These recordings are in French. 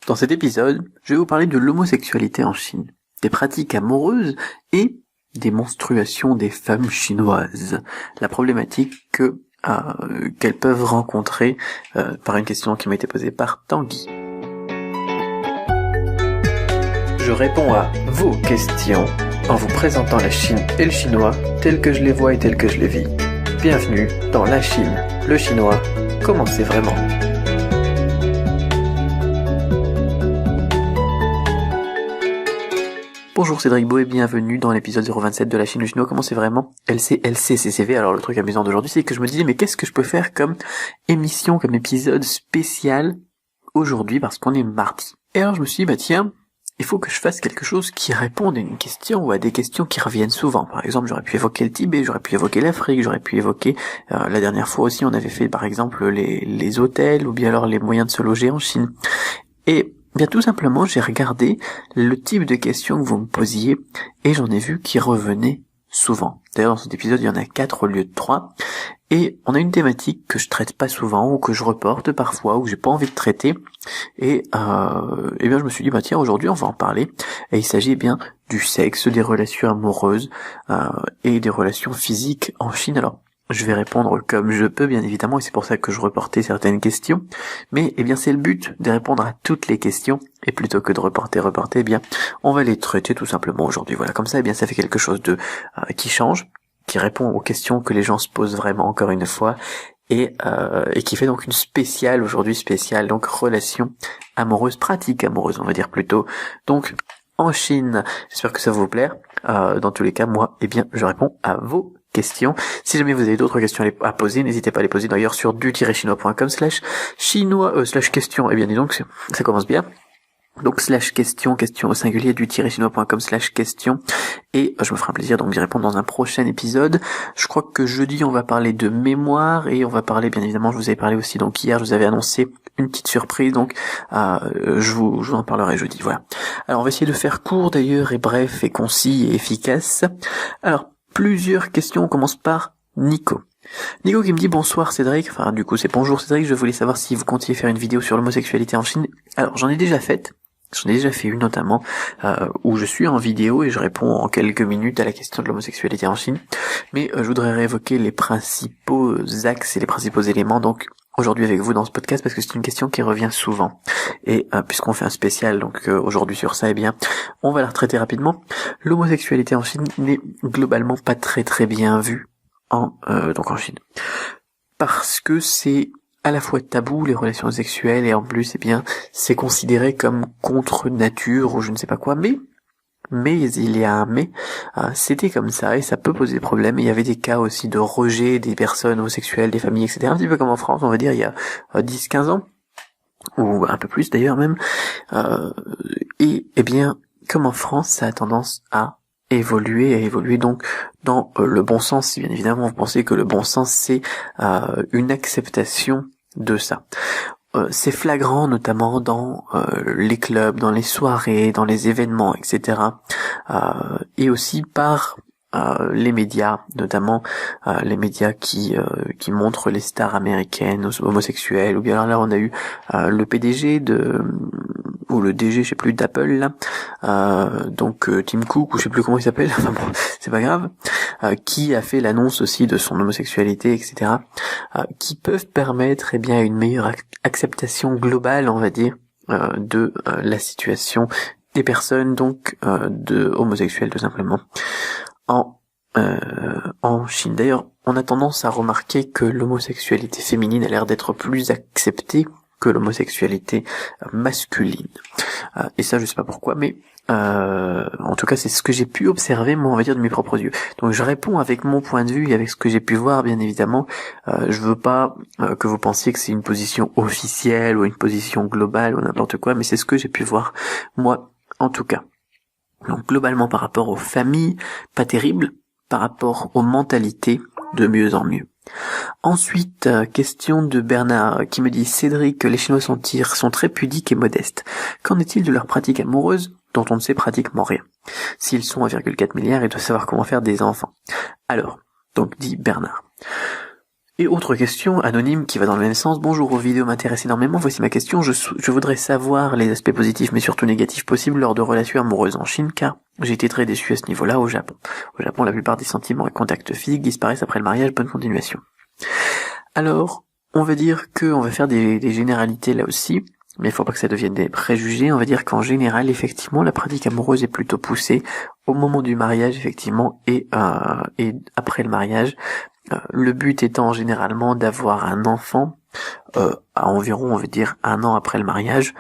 Dans cet épisode, je vais vous parler de l'homosexualité en Chine, des pratiques amoureuses et des menstruations des femmes chinoises, la problématique qu'elles peuvent rencontrer par une question qui m'a été posée par Tanguy. Je réponds à vos questions en vous présentant la Chine et le chinois tels que je les vois et tels que je les vis. Bienvenue dans la Chine, le chinois, comment c'est vraiment ? Bonjour Cédric Beau et bienvenue dans l'épisode 027 de la Chine, le chinois, comment c'est vraiment LCCCV. Alors le truc amusant d'aujourd'hui, c'est que je me disais mais qu'est-ce que je peux faire comme émission, comme épisode spécial aujourd'hui parce qu'on est mardi. Et alors je me suis dit tiens, il faut que je fasse quelque chose qui réponde à une question ou à des questions qui reviennent souvent. Par exemple, j'aurais pu évoquer le Tibet, j'aurais pu évoquer l'Afrique, j'aurais pu évoquer la dernière fois aussi on avait fait par exemple les hôtels ou bien alors les moyens de se loger en Chine. Et bien tout simplement, j'ai regardé le type de questions que vous me posiez et j'en ai vu qui revenaient souvent. D'ailleurs, dans cet épisode, il y en a 4 au lieu de 3. Et on a une thématique que je traite pas souvent ou que je reporte parfois ou que j'ai pas envie de traiter. Et bien je me suis dit tiens, aujourd'hui on va en parler. Et il s'agit bien du sexe, des relations amoureuses et des relations physiques en Chine. Alors je vais répondre comme je peux, bien évidemment, et c'est pour ça que je reportais certaines questions. Mais, c'est le but de répondre à toutes les questions, et plutôt que de reporter, on va les traiter tout simplement aujourd'hui. Voilà, comme ça, ça fait quelque chose de qui change, qui répond aux questions que les gens se posent vraiment, encore une fois, et qui fait donc une spéciale, aujourd'hui spéciale, donc relation amoureuse, pratique amoureuse, on va dire plutôt. Donc, en Chine, j'espère que ça va vous plaire. Dans tous les cas, moi, je réponds à vos questions. Si jamais vous avez d'autres questions à poser, n'hésitez pas à les poser d'ailleurs sur du-chinois.com/chinois/question. Dis donc, ça commence bien. Donc question au singulier du-chinois.com/question. Et je me ferai un plaisir donc d'y répondre dans un prochain épisode. Je crois que jeudi on va parler de mémoire et on va parler bien évidemment, je vous avais parlé aussi donc hier, je vous avais annoncé une petite surprise, donc je vous en parlerai jeudi, voilà. Alors on va essayer de faire court d'ailleurs et bref et concis et efficace. Alors plusieurs questions, on commence par Nico. Nico qui me dit bonsoir Cédric, du coup c'est bonjour Cédric, je voulais savoir si vous comptiez faire une vidéo sur l'homosexualité en Chine. Alors j'en ai déjà fait une notamment, où je suis en vidéo et je réponds en quelques minutes à la question de l'homosexualité en Chine. Mais je voudrais réévoquer les principaux axes et les principaux éléments, donc aujourd'hui avec vous dans ce podcast, parce que c'est une question qui revient souvent. Et puisqu'on fait un spécial donc aujourd'hui sur ça, on va la retraiter rapidement. L'homosexualité en Chine n'est globalement pas très très bien vue en Chine. Parce que c'est à la fois tabou les relations sexuelles et en plus c'est considéré comme contre nature ou je ne sais pas quoi, mais il y a un c'était comme ça et ça peut poser des problèmes. Et il y avait des cas aussi de rejet des personnes homosexuelles, des familles, etc. Un petit peu comme en France, on va dire il y a 10-15 ans ou un peu plus d'ailleurs même. Comme en France, ça a tendance à évoluer donc dans le bon sens. Si bien évidemment vous pensez que le bon sens c'est une acceptation de ça. C'est flagrant notamment dans les clubs, dans les soirées, dans les événements, etc. Et aussi par les médias, notamment les médias qui montrent les stars américaines homosexuelles, ou bien alors là on a eu le PDG ou le DG, je sais plus, d'Apple là, Tim Cook, ou je sais plus comment il s'appelle, c'est pas grave, qui a fait l'annonce aussi de son homosexualité, etc., qui peuvent permettre une meilleure acceptation globale, on va dire, de la situation des personnes de homosexuels tout simplement en Chine. D'ailleurs, on a tendance à remarquer que l'homosexualité féminine a l'air d'être plus acceptée que l'homosexualité masculine. Et ça, je sais pas pourquoi, mais en tout cas, c'est ce que j'ai pu observer, moi, on va dire, de mes propres yeux. Donc, je réponds avec mon point de vue et avec ce que j'ai pu voir, bien évidemment. Je veux pas que vous pensiez que c'est une position officielle ou une position globale ou n'importe quoi, mais c'est ce que j'ai pu voir, moi, en tout cas. Donc, globalement, par rapport aux familles, pas terrible. Par rapport aux mentalités, de mieux en mieux. Ensuite, question de Bernard qui me dit « Cédric, les Chinois sont très pudiques et modestes. Qu'en est-il de leurs pratiques amoureuses dont on ne sait pratiquement rien? S'ils sont 1,4 milliard, ils doivent savoir comment faire des enfants. » Alors, donc dit Bernard, Et autre question, anonyme, qui va dans le même sens. Bonjour, vos vidéos m'intéressent énormément. Voici ma question. Je voudrais savoir les aspects positifs, mais surtout négatifs possibles lors de relations amoureuses en Chine, car j'ai été très déçu à ce niveau-là au Japon. Au Japon, la plupart des sentiments et contacts physiques disparaissent après le mariage. Bonne continuation. Alors, on va dire on va faire des généralités là aussi, mais il faut pas que ça devienne des préjugés. On va dire qu'en général, effectivement, la pratique amoureuse est plutôt poussée au moment du mariage, effectivement, et après le mariage. Le but étant généralement d'avoir un enfant à environ, on va dire, 1 an après le mariage.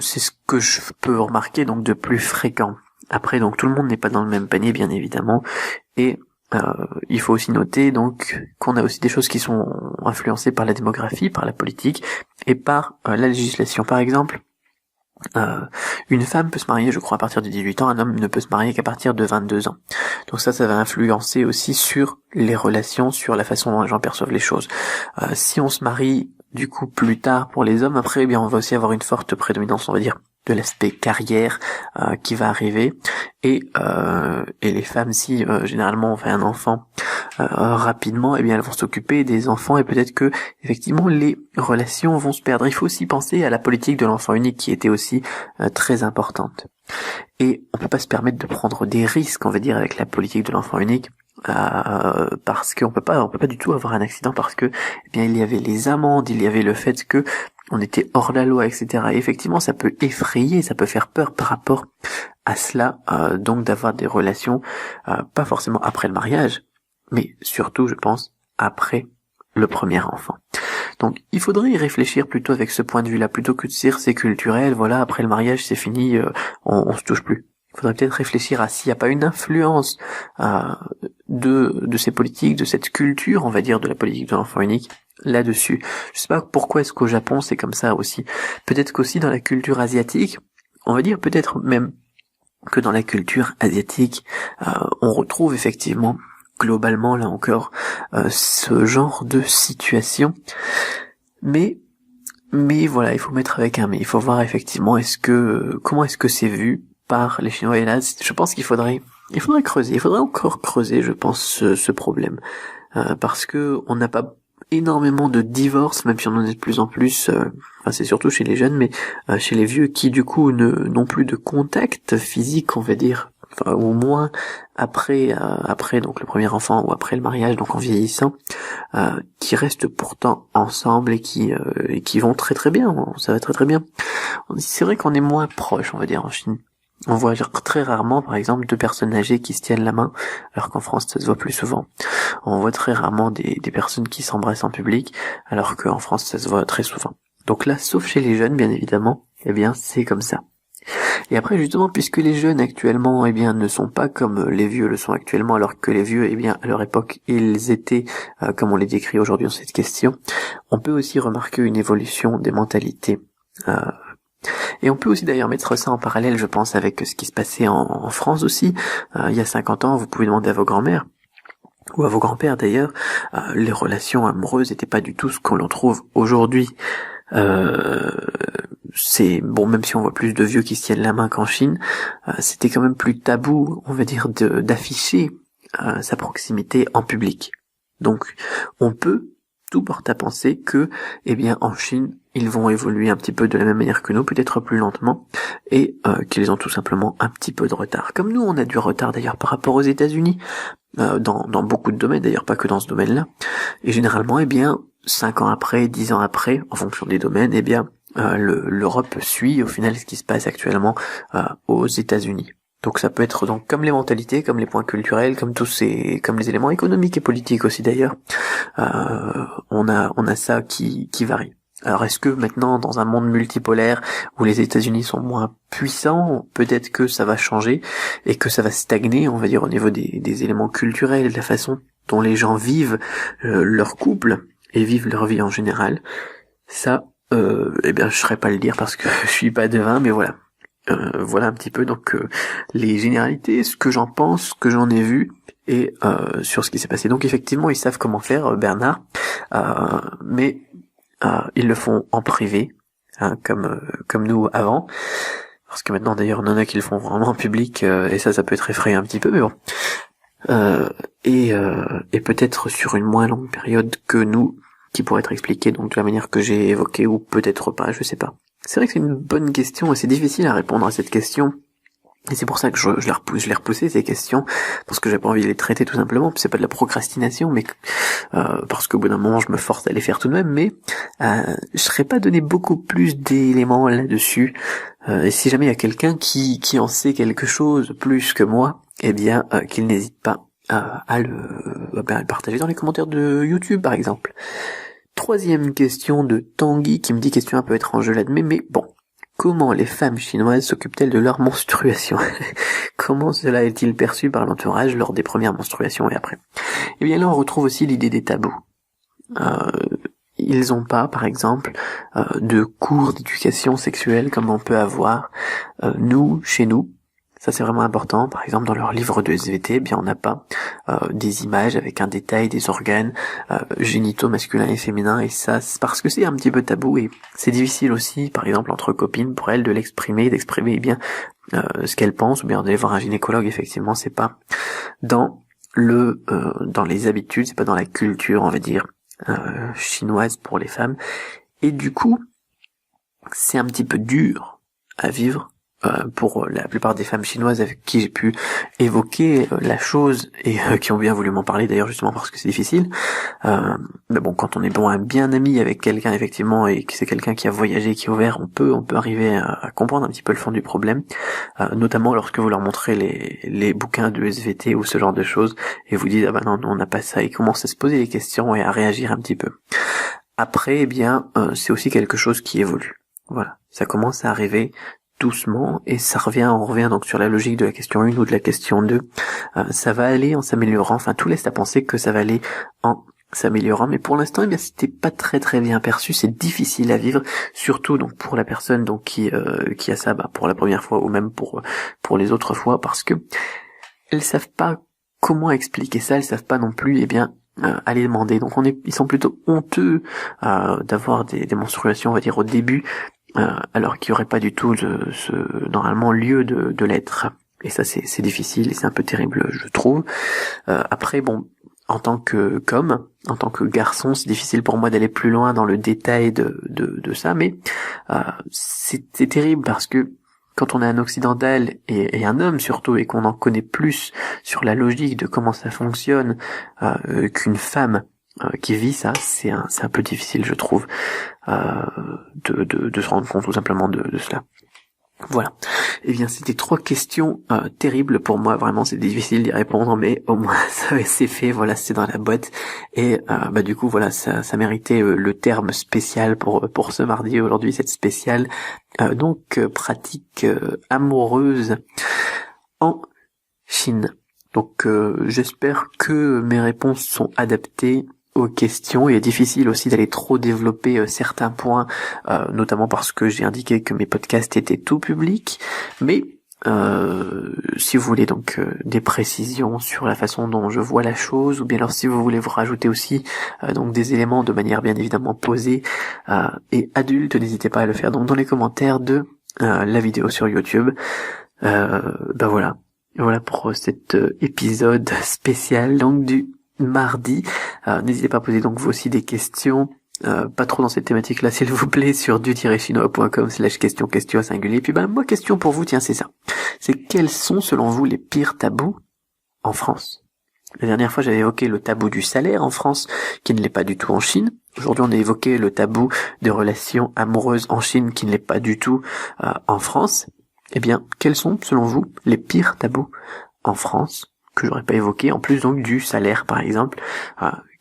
C'est ce que je peux remarquer donc de plus fréquent. Après, donc tout le monde n'est pas dans le même panier, bien évidemment, et il faut aussi noter donc qu'on a aussi des choses qui sont influencées par la démographie, par la politique et par la législation. Par exemple, une femme peut se marier, je crois, à partir de 18 ans, un homme ne peut se marier qu'à partir de 22 ans. Donc ça va influencer aussi sur les relations, sur la façon dont les gens perçoivent les choses. Si on se marie du coup plus tard pour les hommes, après, eh bien, on va aussi avoir une forte prédominance, on va dire, de l'aspect carrière qui va arriver, et les femmes, si généralement on fait un enfant rapidement, eh bien elles vont s'occuper des enfants, et peut-être que effectivement les relations vont se perdre. Il faut aussi penser à la politique de l'enfant unique qui était aussi très importante, et on peut pas se permettre de prendre des risques, on va dire, avec la politique de l'enfant unique, parce qu'on peut pas du tout avoir un accident, parce que eh bien il y avait les amendes, il y avait le fait que on était hors la loi, etc. Et effectivement, ça peut effrayer, ça peut faire peur par rapport à cela, donc d'avoir des relations, pas forcément après le mariage, mais surtout, je pense, après le premier enfant. Donc, il faudrait y réfléchir plutôt avec ce point de vue-là, plutôt que de dire c'est culturel, voilà, après le mariage, c'est fini, on se touche plus. Il faudrait peut-être réfléchir à s'il n'y a pas une influence de ces politiques, de cette culture, on va dire, de la politique de l'enfant unique, là-dessus. Je sais pas pourquoi est-ce qu'au Japon c'est comme ça aussi. Peut-être qu'aussi dans la culture asiatique, on va dire peut-être même que dans la culture asiatique, on retrouve effectivement, globalement là encore, ce genre de situation. Mais voilà, il faut mettre avec un mais. Il faut voir effectivement comment est-ce que c'est vu par les Chinois. Et là, je pense qu'il faudrait creuser. Il faudrait encore creuser, je pense, ce problème. Parce que on n'a pas énormément de divorces, même si on en est de plus en plus, c'est surtout chez les jeunes, mais chez les vieux qui du coup n'ont plus de contact physique, on va dire, au moins après donc le premier enfant ou après le mariage, donc en vieillissant, qui restent pourtant ensemble et qui vont très très bien, ça va très très bien. C'est vrai qu'on est moins proche, on va dire, en Chine. On voit très rarement, par exemple, 2 personnes âgées qui se tiennent la main, alors qu'en France, ça se voit plus souvent. On voit très rarement des personnes qui s'embrassent en public, alors qu'en France, ça se voit très souvent. Donc là, sauf chez les jeunes, bien évidemment, eh bien, c'est comme ça. Et après, justement, puisque les jeunes actuellement, eh bien, ne sont pas comme les vieux le sont actuellement, alors que les vieux, eh bien, à leur époque, ils étaient, comme on les décrit aujourd'hui dans cette question, on peut aussi remarquer une évolution des mentalités, et on peut aussi d'ailleurs mettre ça en parallèle, je pense, avec ce qui se passait en France aussi. Il y a 50 ans, vous pouvez demander à vos grands-mères, ou à vos grands-pères d'ailleurs, les relations amoureuses n'étaient pas du tout ce qu'on trouve aujourd'hui. C'est bon, même si on voit plus de vieux qui se tiennent la main qu'en Chine, c'était quand même plus tabou, on va dire, d'afficher sa proximité en public. Donc, on peut tout porte à penser que, eh bien, en Chine, ils vont évoluer un petit peu de la même manière que nous, peut-être plus lentement, et qu'ils ont tout simplement un petit peu de retard. Comme nous, on a du retard d'ailleurs par rapport aux États-Unis, dans beaucoup de domaines, d'ailleurs pas que dans ce domaine-là. Et généralement, eh bien, 5 ans après, 10 ans après, en fonction des domaines, eh bien, l'Europe suit au final ce qui se passe actuellement aux États-Unis. Donc ça peut être donc comme les mentalités, comme les points culturels, comme comme les éléments économiques et politiques aussi d'ailleurs. On a ça qui varie. Alors est-ce que maintenant dans un monde multipolaire où les États-Unis sont moins puissants, peut-être que ça va changer et que ça va stagner, on va dire, au niveau des éléments culturels et de la façon dont les gens vivent leur couple et vivent leur vie en général. Ça, eh bien je saurais pas le dire parce que je suis pas devin, mais voilà. Voilà un petit peu donc les généralités, ce que j'en pense, ce que j'en ai vu et sur ce qui s'est passé. Donc effectivement ils savent comment faire, Bernard, mais ils le font en privé, hein, comme nous avant, parce que maintenant d'ailleurs on en a qui le font vraiment en public et ça peut être effrayant un petit peu, mais bon. et peut-être sur une moins longue période que nous, qui pourrait être expliquée donc de la manière que j'ai évoquée, ou peut-être pas, je sais pas. C'est vrai que c'est une bonne question et c'est difficile à répondre à cette question. Et c'est pour ça que je l'ai repoussé ces questions, parce que j'ai pas envie de les traiter tout simplement, puis c'est pas de la procrastination, mais parce qu'au bout d'un moment je me force à les faire tout de même, mais je serais pas donné beaucoup plus d'éléments là-dessus. Et si jamais il y a quelqu'un qui en sait quelque chose plus que moi, eh bien qu'il n'hésite pas à le partager dans les commentaires de YouTube par exemple. Troisième question de Tanguy qui me dit question un peu étrange, je l'admets, mais bon. Comment les femmes chinoises s'occupent-elles de leur menstruation? Comment cela est-il perçu par l'entourage lors des premières menstruations et après? Eh bien là on retrouve aussi l'idée des tabous. Ils n'ont pas, par exemple, de cours d'éducation sexuelle comme on peut avoir chez nous. Ça c'est vraiment important. Par exemple, dans leur livre de SVT, eh bien on n'a pas des images avec un détail des organes génitaux masculins et féminins, et ça c'est parce que c'est un petit peu tabou et c'est difficile aussi, par exemple entre copines, pour elles de d'exprimer eh bien ce qu'elles pensent, ou bien d'aller voir un gynécologue. Effectivement, c'est pas dans les habitudes, c'est pas dans la culture, on va dire, chinoise pour les femmes, et du coup c'est un petit peu dur à vivre pour la plupart des femmes chinoises avec qui j'ai pu évoquer la chose et qui ont bien voulu m'en parler d'ailleurs, justement parce que c'est difficile. Mais bon, quand on est bien ami avec quelqu'un effectivement, et que c'est quelqu'un qui a voyagé, qui est ouvert, on peut arriver à comprendre un petit peu le fond du problème, notamment lorsque vous leur montrez les bouquins de SVT ou ce genre de choses, et vous dites ah bah non on n'a pas ça, et commencent à se poser des questions et à réagir un petit peu. Après, eh bien c'est aussi quelque chose qui évolue. Voilà, ça commence à arriver doucement, et on revient donc sur la logique de la question 1 ou de la question 2, ça va aller en s'améliorant, enfin tout laisse à penser que ça va aller en s'améliorant, mais pour l'instant, eh bien c'était pas très très bien perçu, c'est difficile à vivre, surtout donc pour la personne donc qui a ça pour la première fois, ou même pour les autres fois, parce que elles savent pas comment expliquer ça, elles savent pas non plus aller demander. Donc ils sont plutôt honteux d'avoir des menstruations, on va dire au début, alors qu'il n'y aurait pas du tout normalement lieu de l'être. Et ça c'est difficile et c'est un peu terrible, je trouve. Après bon, en tant que garçon, c'est difficile pour moi d'aller plus loin dans le détail de ça, mais c'est terrible parce que quand on est un occidental et un homme surtout, et qu'on en connaît plus sur la logique de comment ça fonctionne qu'une femme qui vit ça, c'est un peu difficile, je trouve, de se rendre compte tout simplement de cela. Voilà. Eh bien, c'était 3 questions terribles pour moi, vraiment, c'est difficile d'y répondre, mais au moins c'est fait, voilà, c'est dans la boîte, et du coup, voilà, ça méritait le terme spécial pour ce mardi aujourd'hui, cette spéciale, pratique amoureuse en Chine. Donc, j'espère que mes réponses sont adaptées aux questions. Il est difficile aussi d'aller trop développer certains points, notamment parce que j'ai indiqué que mes podcasts étaient tout publics, mais si vous voulez donc des précisions sur la façon dont je vois la chose, ou bien alors si vous voulez vous rajouter aussi donc des éléments de manière bien évidemment posée et adulte, n'hésitez pas à le faire donc dans les commentaires de la vidéo sur YouTube. Voilà pour cet épisode spécial donc du mardi. N'hésitez pas à poser donc vous aussi des questions, pas trop dans cette thématique là s'il vous plaît, sur du-chinois.com/question à singulier. Et puis moi, question pour vous, tiens, c'est ça, c'est quels sont selon vous les pires tabous en France? La dernière fois j'avais évoqué le tabou du salaire en France, qui ne l'est pas du tout en Chine. Aujourd'hui on a évoqué le tabou des relations amoureuses en Chine, qui ne l'est pas du tout en France. Eh bien, quels sont selon vous les pires tabous en France que j'aurais pas évoqué, en plus donc du salaire par exemple,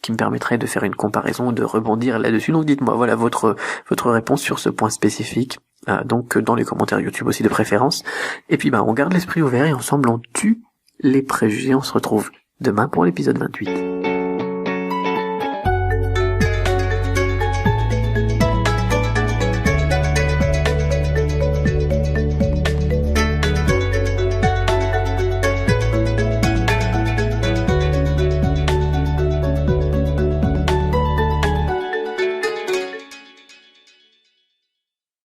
qui me permettrait de faire une comparaison, de rebondir là-dessus. Donc dites-moi voilà votre réponse sur ce point spécifique, donc dans les commentaires YouTube aussi de préférence. Et puis on garde l'esprit ouvert et ensemble on tue les préjugés. On se retrouve demain pour l'épisode 28.